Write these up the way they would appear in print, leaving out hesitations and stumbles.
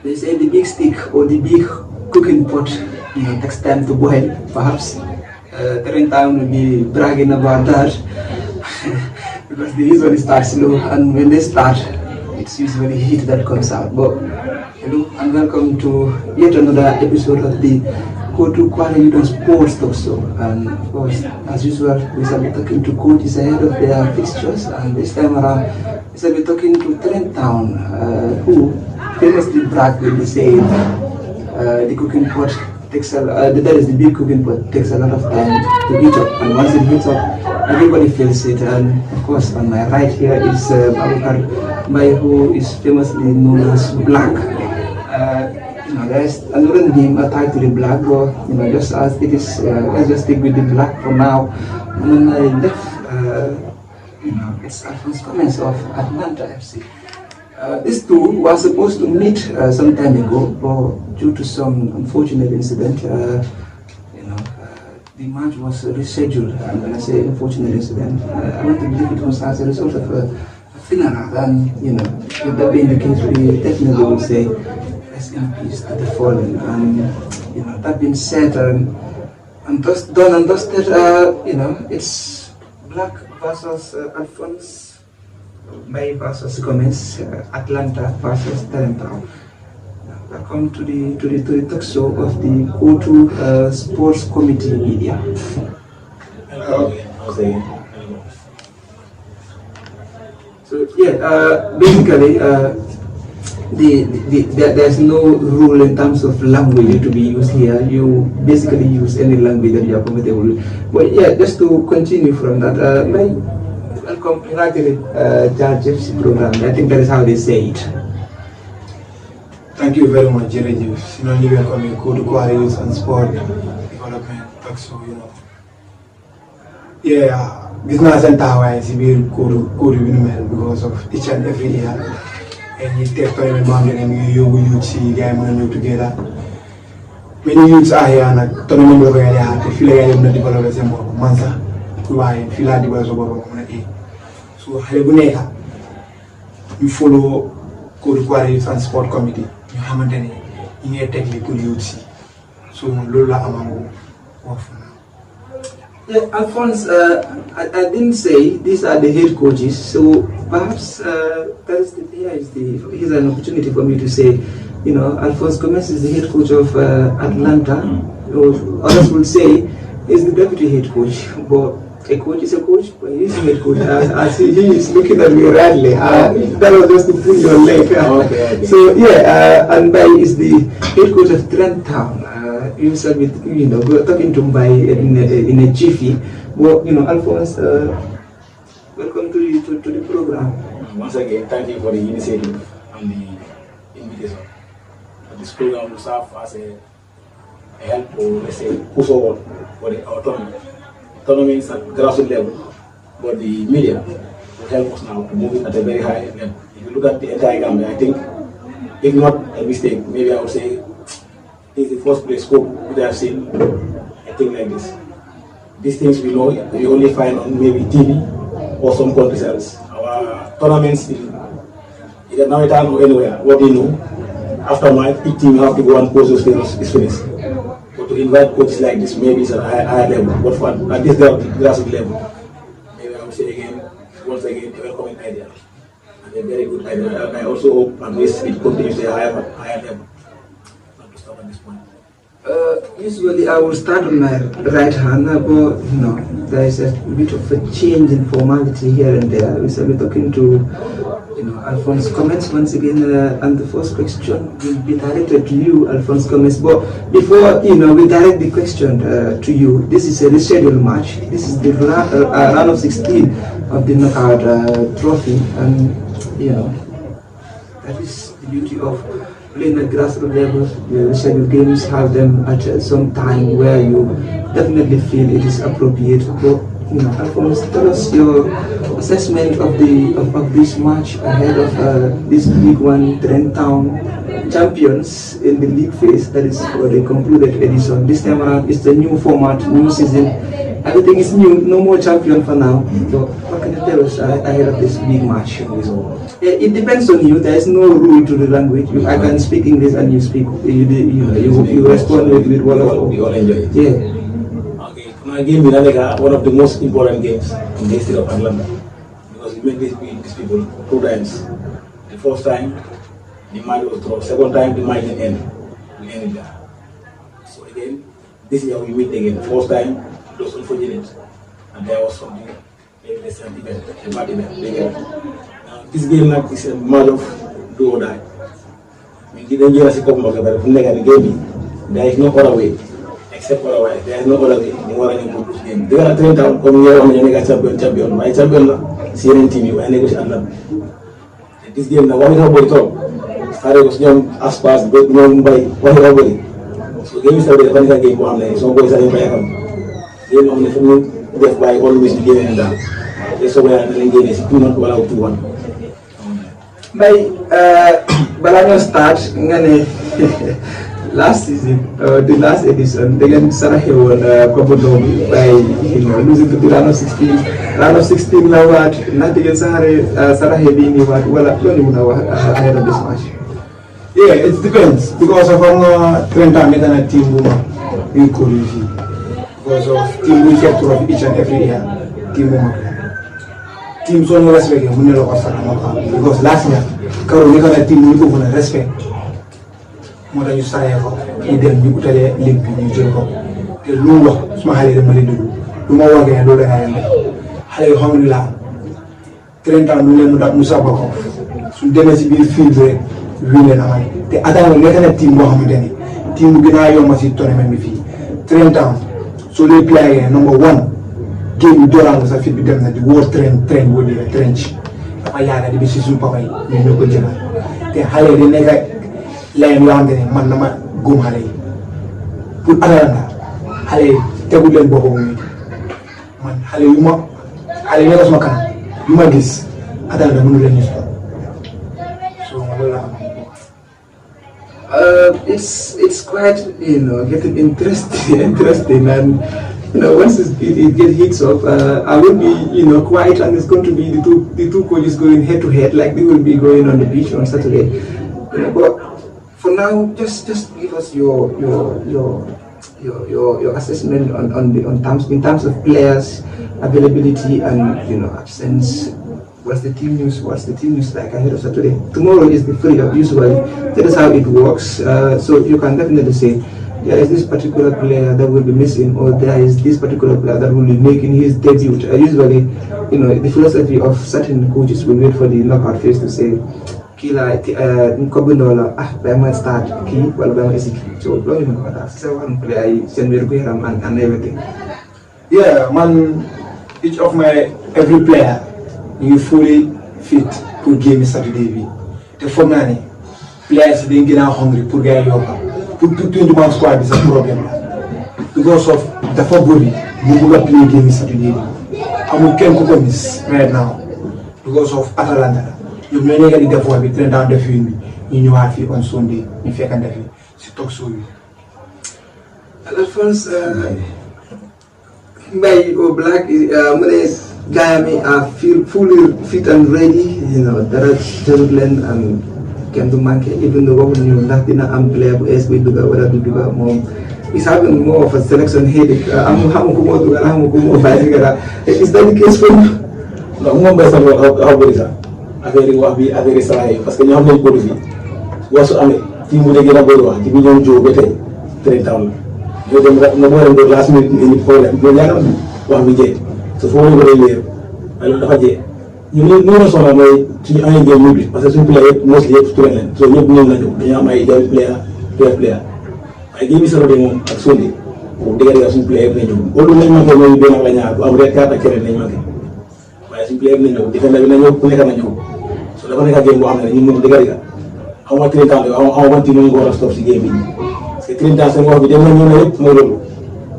they say the big stick or the big cooking pot, takes time to boil, perhaps. During time will be bragging about that because they usually start slow, and when they start, it's usually heat that comes out. But hello and welcome to yet another episode of the Go-To Quality Sports Talk Show. And of course, as usual, we shall be talking to coaches ahead of their fixtures, and this time around, we shall be talking to Trent Town, who famously bragged when they say the cooking pot takes that is the big cooking pot takes a lot of time to heat up, and once it heats up, everybody feels it. And of course, on my right here is Abubakar Mai, who is famously known as Black. There's another name attached to the Black, but just as it is, let's just stick with the Black for now. And on my left, it's Alphonse Gomez of Atlanta FC. These two were supposed to meet some time ago, but due to some unfortunate incident, the match was rescheduled. And when I say unfortunate incident, I want to believe it was as a result of a funeral. And if that being the case, we definitely would say rest in peace to the fallen. And that being said, and just done and dusted, it's Black versus Alphonse. May versus Gomez, Atlanta versus Trent Town. Welcome to the talk show of the Go-To Sports Committee Media. Hello. So basically, there's no rule in terms of language to be used here. You basically use any language that you are comfortable with. But just to continue from that, welcome United Judge FC program. I think that is how they say it. Thank you very much, Jerry. You welcome me to Quality and Sport Development. So business and how I see me go to because of each and every year. And you take time and money and you see guys and together. Many youths are here and I don't remember where they are. They feel like I'm not developing some more manza. Why feel like developing so you follow Go-To Quality and Sport Committee. You haven't any in your technical youths. So Lola Amango off now. Alphonse, I didn't say these are the head coaches, so perhaps here's an opportunity for me to say, Alphonse Gomez is the head coach of Atlanta, or others would say is the deputy head coach, but a coach is a coach, but he is a head coach. As he is looking at me radly, that was just to pull your leg. Okay. So and Bai is the head coach of Trent Town. You said with we're talking to Bai in a jiffy. Well, Alphonse, welcome to the program. Once again, thank you for the initiative and the invitation. This program will serve as a help or let's say push forward for the autonomy. Autonomy is at grassroots level, but the media will help us now to move it at a very high level. If you look at the entire Gambia, I think, if not a mistake, maybe I would say it's the first place scope that I've seen a thing like this. These things we know, we only find on maybe TV or some countries else. Our tournaments in either Navitan or anywhere, what they know, after match, each team have to go and post those things is finished. But to invite coaches like this, maybe it's at a higher level, but for at this grassroots level, maybe I would say again, once again, a welcoming idea. And a very good idea. And I also hope and wish it continues at a higher level. Not to stop at this point. Usually I will start on my right hand, but there is a bit of a change in formality here and there. We shall be talking to Alphonse Gomez once again, and the first question will be directed to you, Alphonse Gomez. But before we direct the question to you, this is a rescheduled match. This is the round of 16 of the knockout trophy, and that is the beauty of playing at grassroots level. The scheduled games have them at some time where you definitely feel it is appropriate. But Alphonse, tell us your assessment of this match ahead of this League One Trent Town champions in the league phase. That is for the concluded edition. This time around, it's the new format, new season. Everything is new. No more champion for now. So, what can you tell us ahead of this big match? It depends on you. There is no rule to the language. I can speak English and you speak. You respond with whatever. We all enjoy it. Yeah. My game in Alega, one of the most important games in the history of Atlanta, because we made these people 2 times. The first time, the match was drawn. Second time, the match didn't end. We ended there. So again, this year we meet again. First time, it was unfortunate, and there was something, maybe less than event, a bad event. Now this game like is a match of do or die. We didn't get a cup of the game. There is no other way. Except for a while, there is no other way. You want to improve this game. They are trained out come here on the champion. My champion, CNN team, I negotiate them. This game, now, what is about it? Started was young, as fast, but young by what is about it? So, game is started a game for them. So, boys are in by them. Game on the phone, death by always the game and down. That's why I'm going to get 2 not allowed 2-1. By Balano start, last season, the last edition, they got Sarajevo and Kobodomi by losing to the round of 16. Round of 16 now what? Not against Sarajevo in what? Well, ahead of this match. Yeah, it depends because of Trent Town making a team in Korea. Because of team we get to each and every year. Teams only respect him because last year, Karo making a team we go for respect. Moo tax ñu saree ko ñu dem ñu utalee ligue bi ñu jël ko te lu mu wax suma xale yi dama leen déglu lu ma waxee loolu da ngaa leen def xale yi alhamdulilah Trent Town ñu leen mu saba ko suñ demee si biir field rek wii leen amal te attaque nekk na team boo xamante ni team bu gën a yomb si tournament bi fii Trent Town soo lee playé number 1 game bi dooraan sa fit bi dem na di wóor train boo dee trench dafa yaaga di bi si suñu papa yi ñu ñoo ko jëlaat te xale yi di nekk leen yoo xamante ne man dama góom xale yi pour Atalanta xale yi tegu leen boppam muy man xale yu nekk suma kanam yu ma gis Atalanta mënu leen ñu so loolu la it's quite getting interesting and once it gets hits up, I will be quiet and it's going to be the two coaches going head to head like they will be going on the beach on Saturday. But for now, just give us your assessment in terms of players availability and absence. What's the team news like ahead of Saturday? Tomorrow is the free-up usually. That is how it works. So you can definitely say there is this particular player that will be missing, or there is this particular player that will be making his debut. Usually, the philosophy of certain coaches will wait for the knockout phase to say, Kila Nkobundola, I might start key, well, I might so one player, send and everything. Yeah, man, each of every player, you fully fit for game Saturday. The formani players they get hungry for get yoga. Put 21 squad is a problem because of the football. You will play game Saturday. I'm can compromise right now because of Atalanta. You may not get the devil with Trent Town the film in your heart on Sunday. If you can definitely talk so. Alphonse, by Black Guyami are fully fit and ready. There are Jerusalem and Kemdu Manke, even though we knew that in an player who is with the weather to do more. He's having more of a selection headache. Is that the case for you? No, affaire wax bi affaire salaire parce que ñoo xam nañ ko fi wasu amé team bu gën a bëri wax ci bi ñoo jóg ba tey Trent Town yo dem nga mo leen do last minute ni problème do ñaanal wax bi jé so fo ñu ko leer alors dafa jé ñu ñu soxla moy suñu ay game ñu parce que suñu player yépp mostly yépp touré leen so ñëpp ñoom la ñu dañu am ay jaay player ay game sa rodé mom ak Sunday bu dégg suñu player yépp lañu ko lu lañ manké moy ben ak la ñaar bu am rek carte ak keneen lañ manké waaye suñu player nañu defal na ñëw ku nekk na ñëw so dafa nekk game boo xam ne ñun moom dëgg la xaw ma Trent Town xaw ma team ñu war a stop si game bi parce que Trent Town seen wax bi dem na ñëw na yëpp mooy loolu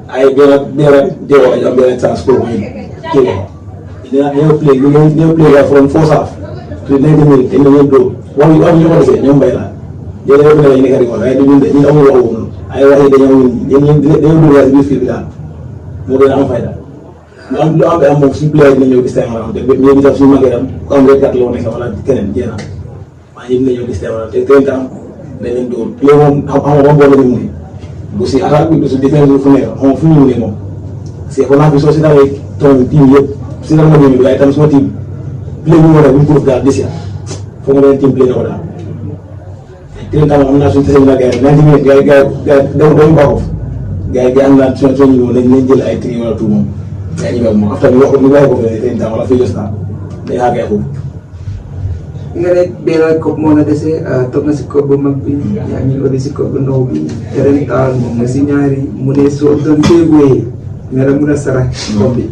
ay benn deewoo lañu am benn chance pour ñu never play from first half to 90 minutes te ñoom do wax yu am ñu ko defee ñoom bay la jëlee ba ñu nekk rek waaye ñu amul wax woon ay wax yi dañoo do ya bi fi bi daal moo gën a am fayda lu am moom suñu player dina ñëw gis time te ñoom itam suñu magee am ku am rek kat la woon nekk wala keneen jéena maa ngi ñëw gis time te 30 ans dañ leen dóor play moom xam boo la ñu mu bu si attaque bi du si défense fu nekk xam fu ñu mu ne moom c'est que naa fi soo si dawee tool team yëpp si dama déglu waaye tam suma team play bu mu war a bu ñu ko daal des ya foog nga leen team play na ko daal te 30 ans am naa suñu tase ñu la gars yi 90 minutes gars yi dañu baaxoo gars yi am naa soo ñu nañ jël ay tri wala tout moom yaa ngi moom after ñu wax ko ñu bàyyi ko fële 30 ans wala fii jos naa day xaagee foofu nga ne benn kopp moo la dese toog na si kopp bu mag bi yaa ngi odi si kopp bu ndaw bi ren taal moom nga si ñaari mu ne soo doon déggee nga la mun a sarax kopp bi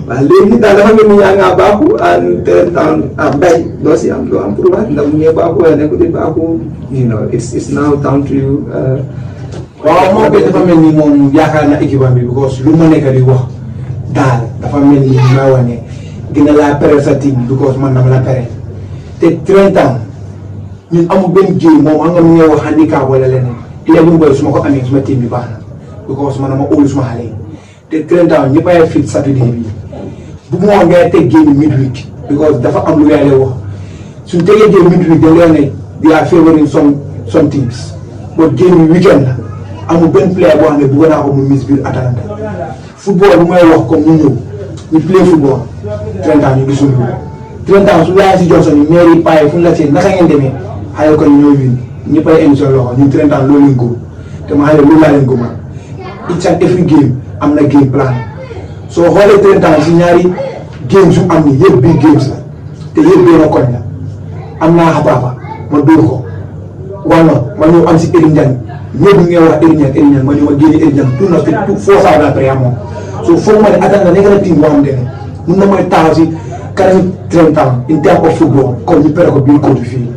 waaw léegi daal dafa mel ni yaa ngaa baaxu en ren taal mbay doo si am doo am pour wax ndax mu ngi baaxu wala nekkul di baaxu you know it's now down to you. waaw moom bi dafa mel ni moom yaakaar na équipe bi because lu ma nekk di wax daal dafa mel ni maa wax ne dina laa pere sa team because man dama la pere. te 30 ans ñun amul benn game moom xam nga mu ngi wax handicap wala leneen léegi boy su ma ko amee suma team bi baax na because man dama óolu suma xale yi te 30 ans ñëpp ay fit Saturday bi bu mu wax ngay teg game midweek because dafa am lu yàlla wax suñ tegee game midweek dañ leen ne they are favoring some teams but game weekend la amul benn player boo xam ne bëgg naa ko mu miss biir Atalanta football bu may wax comme ñu ñëw ñu play football 30 ans ñu gisul 30 ans su laajee si Johnson yi maire yi paa yi fu ñu la see naka ngeen demee xayma ko ñoo win ñëpp ay émission loxo ñun 30 ans loolu lañ góob te ma xayma loolu laa leen góobaat each and every game am na game plan soo xoolee 30 ans si ñaari games yu am ni yëpp bii games la te yëpp benn koñ la am naa xabaaba ma dóor ko wala ma ñëw am si Eric Ndiaye ñëpp ñu ngi wax Eric Ndiaye ma ñëw ma génne Eric Ndiaye tout na te tout foo saa la après moom soo foog ma ne Atalanta nekk na team boo xamante ne mun na mooy taxaw si 30 ans in terms of football comme ñu pere ko biir côté fii.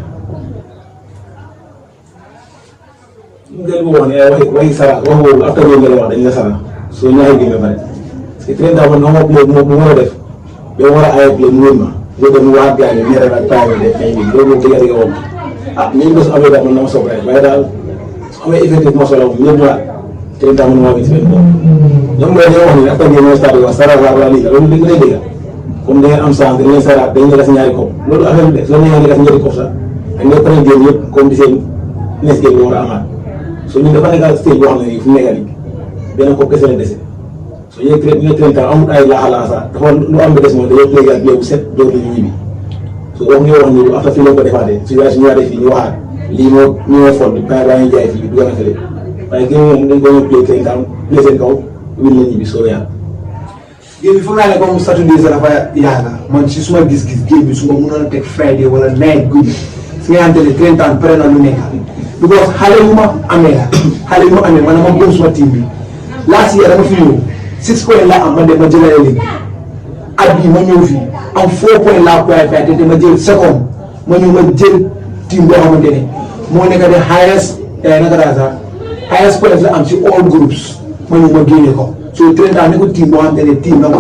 ñu ngi leen di wax waxi sara wax boobu after boobu nga la wax dañu la sara soo ñaari génne pare parce que 30 ans man nga ma play mu war a def ba war a ay play mu wër ma nga dem waa gars yi ñeneen ak taw bi def ay loolu moom dëgg dëgg woon ah ñu ngi amee daal man na ma soog rek waaye daal su amee effectif ma solo ñëpp ñëwaat 30 ans man maa ngi ci benn bopp ñoom mooy dañoo wax ni after ngeen ñëw stade wax sara waa lii loolu dëgg lay dëgg comme da ngeen am chance dañ leen saraat dañ leen def ñaari kopp loolu affaire bi de soo ñëwee nga def ñaari kopp sax dañ leen pare génn yëpp comme di seen nees génn war a amaat soo ñu dafa nekk stage boo xam ne nii fu mu nekk nii benn kopp kese la dese soo ñëwee 30 ans amul ay laaxa dafa lu am ba des mooy dañoo play ak bu set door la ñu ñibbi soo wax nga wax ni after fii lañ ko defaatee su ñëwaatee fii ñu waxaat lii ñu ñoo fond baa ngi jaay fii du gën a fële waaye kii moom dañ ko ñëw play 30 ans play seen kaw win la ñibbi soo yàlla géej bi foog naa ne comme Saturday sax dafa yàgg man si suma gis-gis géej bi su ma mënoon a teg Friday wala night guddi si nga xamante ne 30 ans pare na lu nekk because xale yu ma amee man ma gëm suma team bi last year dama fi ñëw 6 points laa am ma dem ma jëlale léegi at bii ma ñëw fii am 4 points laa qualifié te ma jël second ma ñëw ma jël team boo xamante ne moo nekk de highest points la am si all groups ma ñëw ma génne ko. so 30 ans nekkul team boo xamante ne team da nga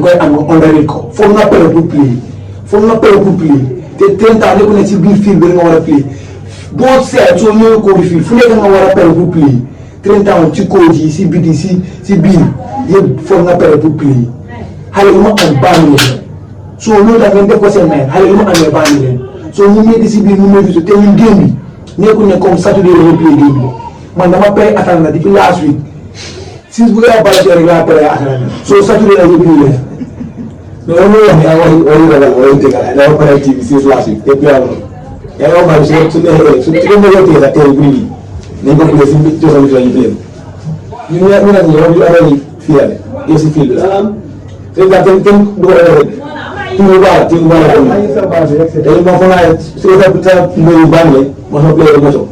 koy am nga underrate ko foog nga pare pour play te 30 ans nekkul ne si biir field bi nga war a play boo seet soo ñëwee koo bi fii fu nekk nga war a pare pour play 30 ans ci coach yi si biti si biir yëpp foog nga pare pour play xale yu ma am bànn leen soo loolu tax ngeen def ko seen main xale yu ma amee bànn leen soo ñu métti si biir ñu métti te ñun game bi nekkul ne comme Saturday la ñu play game bi man dama pare Atalanta depuis last week. si bu dee bala rek laa pare Atalanta soo Saturday la ñu play leen mais loolu mooy wax ni ay waxi ragal waxi tegal ay dafa pare ci si last week depuis yaa ngi wax su neexee su ko mënee sax tey bu ñu nañ ko play si cosaan bi la ñu play ñu nag ñu amee fii yàlla yow si fil bi la kenn du ko defee rek tuuti baax la te moom foog naa su ko sa mbéyu baax la moo sama play rek moto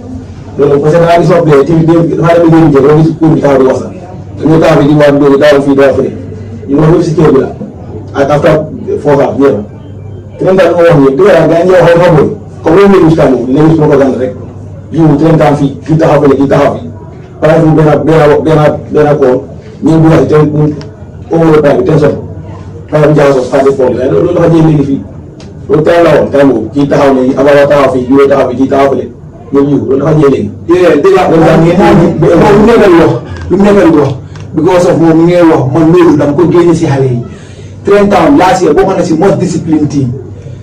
loolu parce que da ngaa gis soo play tamit dafa dem liggéey jël gis cour bi taxaw di wax sax dañoo taxaw di wax dóor daaw fii daaw fële ñu wax lépp si kër bi la ak after foofa ñëw na 30 ans wax ni dëgg la gars yi ñëw xaw ma comme loolu la ñu tànn léegi su ma ko gànd rek jiwu 30 ans fii kii taxaw fële kii taxaw fii par exemple benn koor ñëw bu wax te mu overtime bi tension maanaam jaxasoo started for mais loolu dafa jéem léegi fii loolu tey la woon tey boobu kii taxaw ne Ababacar taxaw fii Diouf taxaw fii kii taxaw fële ñoom ñu loolu dafa jéem léegi. dëgg la moom lu nekkal wax because of moom mi ngay wax man loolu dama ko génne si xale yi 30 ans last year boo xam ne si most discipline team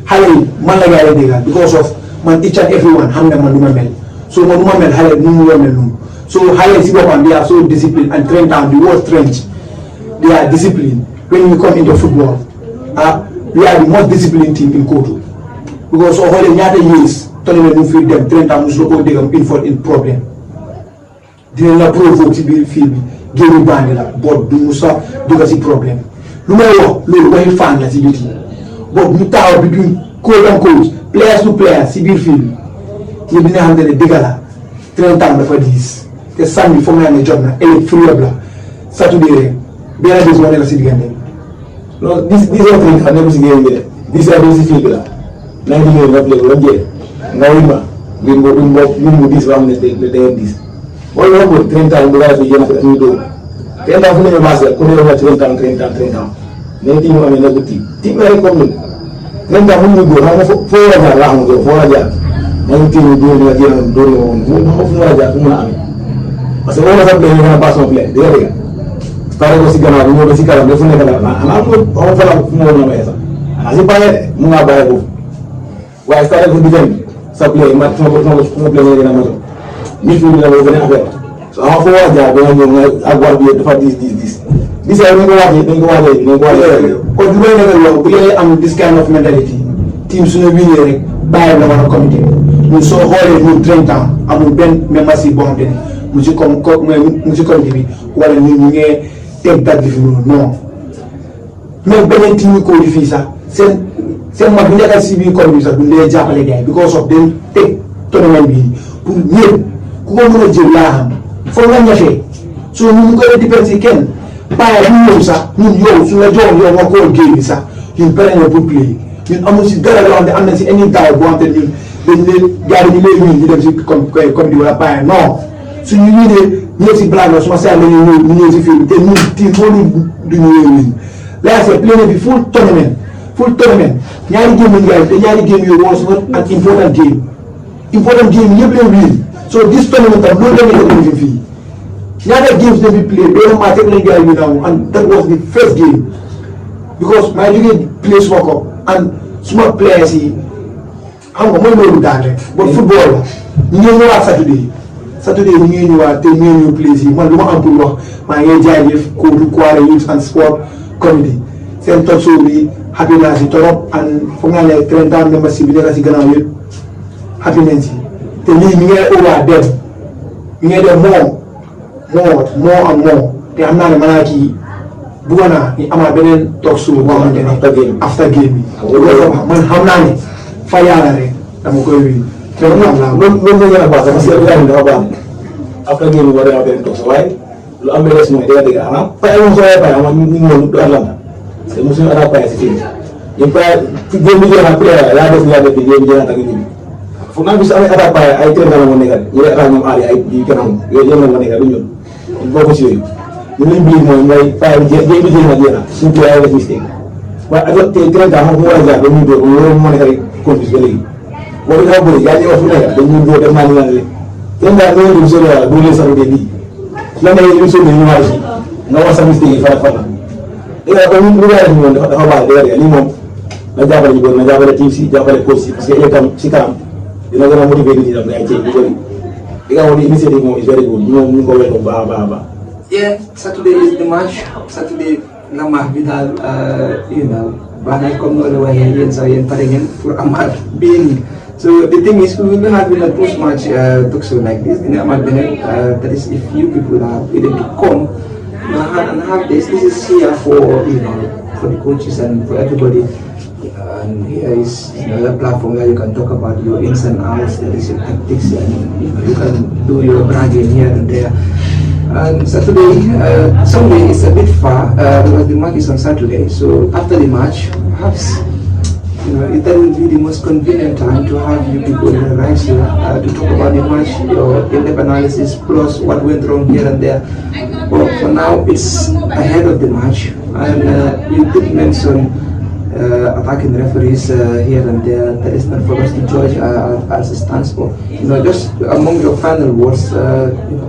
xale yi man la gars yi déggal because of man each and everyone xam ne man du ma mel so man du ma mel xale nu mu mel noonu so xale yi si boppam they are so disciplined and 30 ans the word French they are disciplined when you come into football we are the most disciplined team in Kotu because soo xoolee ñaata years tournament mu fi dem 30 ans mosu la koo déggam in problème dinañ la provoque si biir fii bi génn bandi la boot du musa dugg si problème lu may wax loolu waxi fan la si biti boot ñu taxaw bi duñ coach and coach players to players si biir fii bi yëpp dina xam ne dëgg la 30 ans dafa diis te samedi foog naa ne jot na ëllëg free up la saturday rek benn bés moo nekk si diggante bi non 10 heures 30 xam ne si géej gi de 10 heures si fii bi la naa ngi liggéey nga play ba jeex nga wuy ma ngir mu diis ba xam ne day diis wala loolu mooy 30 ans bu la defee yéen a ko def ñu dóor 30 ans fu ñu passé ku ne wax 30 ans 30 ans 30 ans mais tiim mu amee nekk tiim la rek comme ñun 30 ans fu ñu dóor xam nga foo war a jaar laa xamante ne foo war a jaar maa ngi tiim dóor nga jéem dóor nga woon fu mu war a jaar fu mu mën a amee parce que boo ma sax play ñu mën a passe son play dégg nga pare ko si gannaaw bi ñëw ba si kanam dafa nekk daal xanaa ko xaw fa la fu mu woon a maye sax xanaa si pare mu ngaa bàyyi foofu waaye stade ko diggante bi sa play ma fu ma play nga gën a moto nit ñi dina ko beneen affaire so xam nga foo war a jaar ba nga ñëw nga ak war bi dafa diis gisee dañ ko waajee kon du may nekk loolu bu leen am this kind of mentality team suñu winee rek bàyyi la war a comité ñun soo xoolee ñun 30 ans amul benn membre si boo xamante ne mu ci comité bi wala ñun ñu ngi teg date bi fi mu non même beneen team yi ko di fii sax seen mag bu nekkal si biir comité bi sax duñ lee jàppale gars yi because of dañ teg tournament bi pour ñëpp ku ko mën a jël laa xam foog nga ñafee soo ñu koy dépendre si kenn bàyyi ñu ñëw sax ñun yow su la joxoon yow nga koo géej bi sax ñun pare na pour play ñun amul si dara loo xam ne am na si any daaw boo xam te ñun dañ leen gars yi ñu lay win ñu dem si comme di wala bàyyi non suñu wiinee ñëw si blague la suma saa la ñu ñëw si fii te ñun team foo du ñu lay win là c'est play bi full tournament ñaari game lañ gars yi te ñaari game yooyu was not an important game yëpp leen win so this tournament tam loolu la ñu def fii ñaata games dañ fi play benn match rek lañ gars yi now and that was the first game because maa jógee play suma ko and suma players yi xam nga mooy loolu daal rek bon football la ñu ngi ñëwaat Saturday ñu ngi ñëwaat te ñu ngi ñëw play yi man lu ma am pour wax maa ngi jaajëf Kotu Kwara Youth and Sport Committee seen talk show bi happy naa si torop and foog naa ne 30 ans membership bi nekk si gannaaw yëpp happy nañ si te lii mi ngay óolaa dem mi ngay dem moo te xam naa ne maanaam kii bëggoon naa ñu amaat beneen talk show boo xamante ne after game bi man xam naa ne fa yàlla rek dama koy wéy. loolu la gën a baax parce que dafa baax after game bi war a beneen talk show waaye lu am benn mooy dégg nga xanaa pare moom soo yee pare xam nga ñu ngi woon du Atlanta te mosuñu attaque pare si fii ñu pare ci game bi jeex na après yaa def bi game bi jeex na tàgg ñu foog naa bis amee attaque pare ay teel na moo nekkal ñu lay attaque ñoom aali ay yu kenn amul yooyu yéen la nekkal du ñun bokk si yooyu ñu lañ biir mooy pare bi jeex bi jeex na suñu kii ay def mistake waaye ak tey 30 ans mu war a jaar ba muy dóor loolu moo nekk rek confus ba léegi boobu dafa bëri yaa ngi wax fu nekk dañuy dóor def naa ni naan leen 30 ans ñoo dugg solo yàlla doo leen sax bii lan la émission bi ñu ñëwaat si nga wax sa mistake yi fan la dégg nga lu ngay def moom dafa baax dégg nga lii moom na jàppale ñu bëri na jàppale team si jàppale coach si parce que itam si kanam dina gën a motiver nit ñi tam ngay ceeb bu bëri di nga wax ni initiative moom is very good ñoom ñu ngi ko wéy baax a baax a baax. Yeah, Saturday is the match. Saturday la match bi daal baax na comme noonu la waxee yéen sax yéen pare ngeen pour amaat bii so the thing is we will be having a post-match talk show like this in amaat beneen that is if you people are willing to come and have this is here for for the coaches and for everybody. And here is another platform where you can talk about your ins and outs, that is your tactics, and you can do your bragging here and there. And Sunday is a bit far because the match is on Saturday. So after the match, perhaps It will be the most convenient time to have you people right here to talk about the match, your in-depth analysis, plus what went wrong here and there. But for now, it's ahead of the match, and you did mention attacking referees here and there. That is not for us to judge as it stands for. Just among your final words,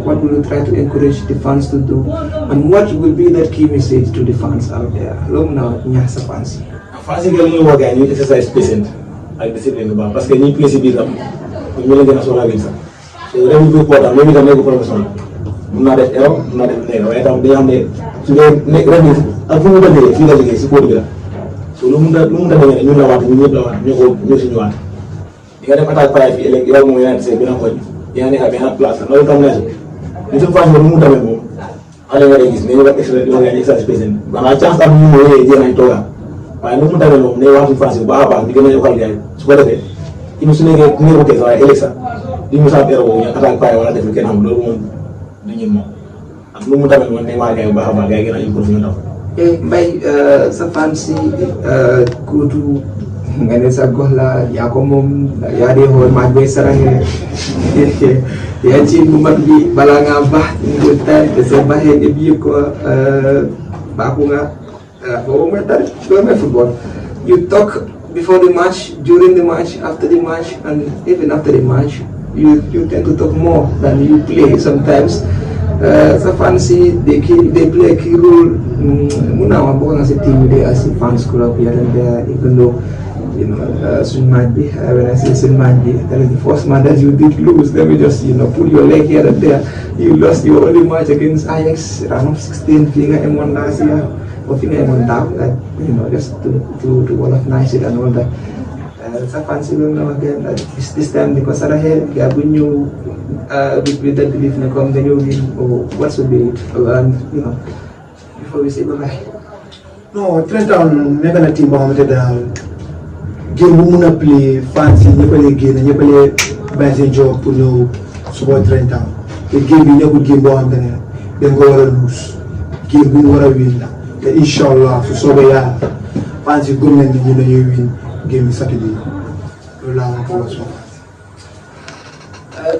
what will you try to encourage the fans to do, and what will be that key message to the fans out there? Long now, Nyasa fans. Fans yi ñu woo gars yi ñu exercise patience ak discipline bu baax parce que ñi play si biir tam ñu leen gën a soxla sax so ren bu important loolu itam nekk professionnel mun naa def erreur mun naa def nekk waaye tam dañoo xam ne su dee nekk ren ak fu mu demee fii la jógee si code bi la so lu mu demee ñun la waat ñun ñëpp la waat ñoo si ñëwaat di nga def attaque pare fii ëllëg yow moom yaa ngi see benn koñ yaa nekk benn place la loolu tam neesu ñu suñu phase boobu mu demee moom xale nga day gis mais ñu def exercice patience maanaam chance am ñu ñëwee jéem nañ toogaa waaye nu mu demee moom day wax ci phase bu baax a baax di gën a yokkal gars yi su ko defee inu su nekkee néew ko kees waaye ëllëg sax di mu sax erreur boobu ñu attaque pare wala def lu kenn xam loolu moom du ñun moom ak nu mu demee moom day wax gars yi bu baax a baax gars yi gën a improve ñu taw Mbaye sa fan si kuutu nga ne sa gox la yaa ko moom yaa dee xool maa ngi saraxe yaa ci bu mag bi balaa ngaa baax ñu tay te sa baaxee nga bi ko baaxu nga football. You talk before the match, during the match, after the match, and even after the match. You tend to talk more than you play sometimes. So fancy they play a key role. Muna wabong as a team they as a fans club here and there, even though soon might be when I say soon might be that is the first match that you did lose. Let me just put your leg here and there. You lost your only match against Ajax round of 16 finger M1 last year. Or finger M1 down, like just to all of nice it and all that. Sa fancy will know again that this time because I had Gabunyu with that belief in come the new win or what should be it before we say bye bye. No, Trenton nekk na team boo xamante daal game bu mun a play fancy ñëpp a lay génn ñëpp a lay bàyyi seen job pour ñëw support Trenton te game bi nekkul game boo xamante ne dañ ko war a lose game bu ñu war a win la te incha allah su soobee yàlla fancy gëm nañ ne ñu dañuy win game bi Saturday loolu laa wax pour la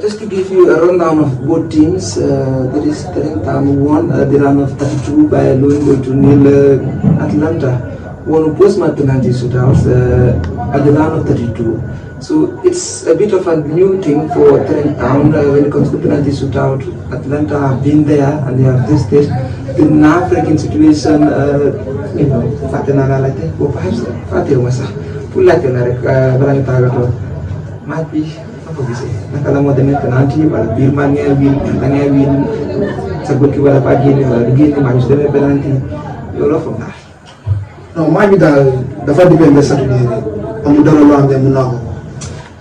Just to give you a rundown of both teams, there is Trenton won the round of 32 by losing to nil Atlanta. Won post-match penalty shootouts at the round of 32. So it's a bit of a new thing for Trenton when it comes to penalty shootout. Atlanta have been there and they have tested in an African situation. Fatina like or perhaps Fatima full like might be. Nakala mo din penalty wala Birman nga win sa goalkeeper wala pa gini wala gini match din penalty you're off from that. No, maa ngi daal dafa depende Saturday rek amul dara loo xam ne mun naa ko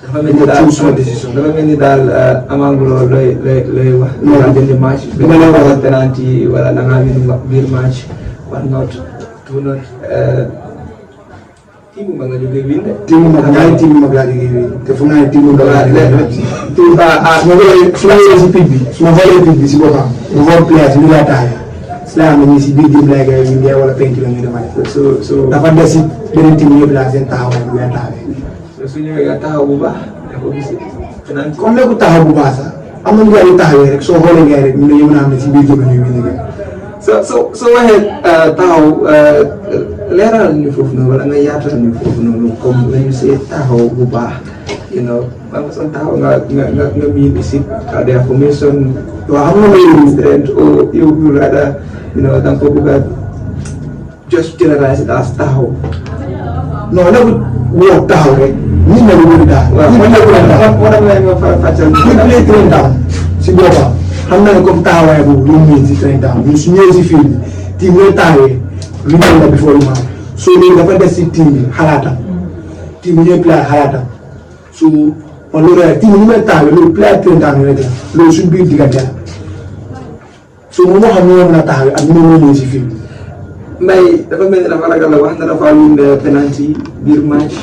dafa mel ni daal amangulo lay wax jënd match wala penalty wala da nga win biir match one not two not timu mag nga jógee win de. timu mag ñaari timu mag laa jógee win te fu naa ne timu mag laa jógee win. su ma xoolee si pit bi su ma xoolee pit bi si boppam ma xool players bi laa taxawee si laa xam ne ñii si biir game lay gay win dee wala penk la ñuy demale. so dafa des si beneen timu yëpp laa seen taxawaay bi laa taxawee. su ñëwee nga taxaw bu baax dafa gis penalty. comme ne ko taxaw bu baax sax am na gars yu taxawee rek soo xoolee gars rek ñu ne mën a xam ne si biir game la ñuy win rek. so waxee taxaw leeral ñu foofu noonu wala nga yaatal ñu foofu noonu comme nañu see taxaw bu baax ba nga son taxaw nga miin ici their formation waaw xam nga may strength or you rather da nga ko bëgg a just generalize it as taxaw non nekkul woo taxaw rek nit na lu bëri daal waaw ma fàccal ñu play train down si boppam xam na ne comme taxawaay boobu lu mu si train down ñun su ñëwee si field bi team ñooy taxawee lu ñu la before lu ma soo loolu dafa des si team bi xalaatam team bi ñooy play xalaatam su man loolu rek team bi ñu may taxawee loolu play train down rek la loolu suñ biir diggante la so moom moo xam ne mën a taxawee ak ñu ñëwee si field bi Mbaye dafa mel ni dafa ragal la wax na dafa win penalty biir match.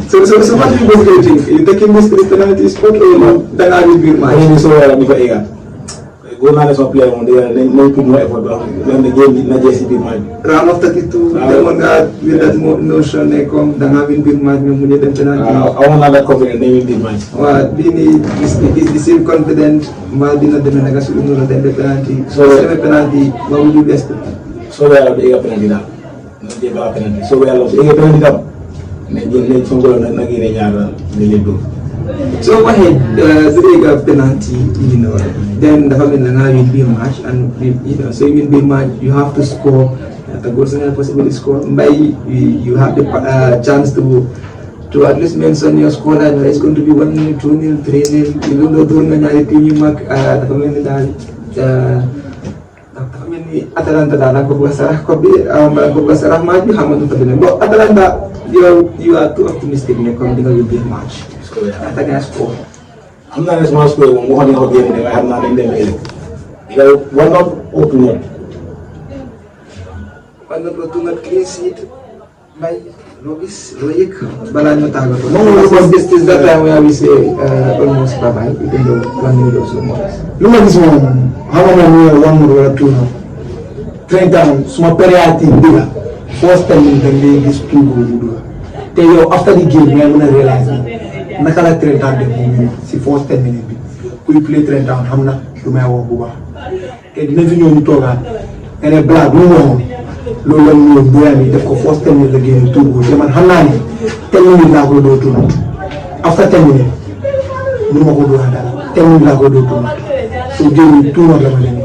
So what do you basically think? You taking this penalty spot or da ngaa win biir match? so wala ni fa egal wóor naa ne sama player moom nañ put more effort ba xam ne game na jeex si biir match bi. round of 32. demoon nga with that notion ne comme da ngaa win biir match bi mu ñu dem penalty. amoon naa that confidence dañ win biir match. waaw bii nii is still confident mbaa dina demee naka si lu mu la demee penalty. soo demee penalty ba mu jublu est. soo ko yàlla bu eggee penalty daal na jéem a penalty soo ko yàlla bu eggee penalty tam ne fu mu ko doon nag génne ñaar ne leen dóor. So go ahead, the penalty, then the family will be a match, and so you will be a match. You have to score. The goals are possible to score. By you have the chance to at least mention your score line. It's going to be 1-0, 2-0, 3-0. Even though the team you mark, the family Atalanta dana ko sarah match bi xamatu ta benen bo Atalanta you are too optimistic ne comme dinga yobbi match ata nga score am na sama score moom waxoon nga ko génn de waaye xam naa dañ dem ëllëg yow war nga open not war nga ko tungat clean sheet bay lo gis lo yëg balaa ñu tàggatoo this is the time where we say almost bye bye even though 1 minute or so more lu ma gis moom xam nga moom 1 minute wala 2 minutes 30 ans suma période bi la first time da ngay gis tuubu bu dul te yow after the game ngay mën a réaliser naka la 30 ans de moom si first 10 minutes bi kuy play 30 ans xam na lu may wax bu baax te dina fi ñëw ñu toogaat nga ne Black lu mu waxoon loolu la ñu doyam yi def ko first 10 minutes la génne tuubu te man xam naa ne 10 minutes laa koy doo tuubu after 10 minutes mënuma ko doo dara 10 minutes laa koy doo tuubu so génn tuubu la ma leen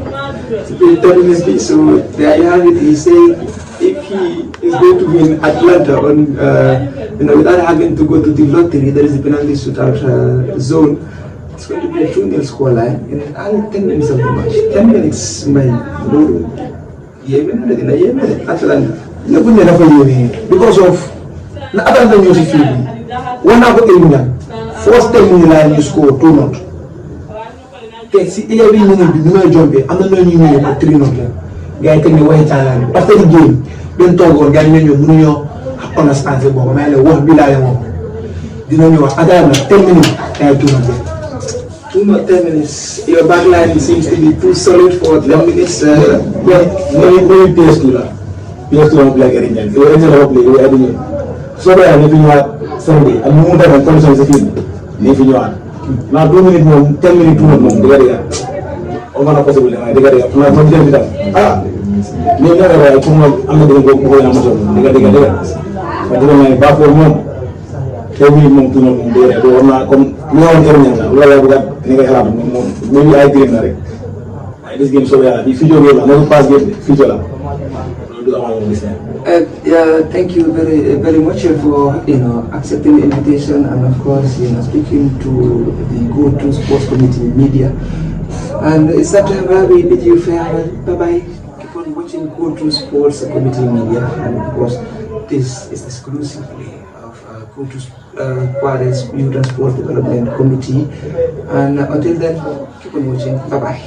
so there you have it. He said if he is going to win Atlanta on, without having to go to the lottery, there is a penalty shootout zone. It's going to be a 2-0 scoreline in only 10 minutes of the match. 10 minutes, my Lord. Atlanta. Because of the Atlanta music field. One hour eliminate. First 10 minutes you score 2-0. Okay, see, every minute you know jump. I'm not knowing you know 3-0. Guy take the white challenge. After the game, don't talk or guy you understand the ball. Man, what be like one. You know, other 10 minutes, I have 2-0. 10 minutes. Your back line seems to be too solid for 10 minutes. Maybe PS2 lah. PS2 don't play like Indian. You don't play. You are doing. So they are living what Sunday. I'm more than conditions of field. Living what. Now 2 minutes more, 10 minutes more. Dia. Oh mana possible ni? Dia. Pernah macam ni tak? Ni ni ada. Cuma anda dengan gol yang macam. Dia. Macam ni bapa mum. Kami mum tu mum dia. Dia orang kom. Ni orang kerja ni. Orang buat ni kerja mum. Maybe I dream nari. This game so yeah. Di future game, never pass game. Future lah. Thank you very much for accepting the invitation and of course speaking to the Go-To Sports Committee media. And it's that time where we bid you farewell. Bye bye. Keep on watching Go-To Sports Committee media, and of course this is exclusively of Go-To Juarez Youth and Sport Development Committee. And until then, keep on watching. Bye bye.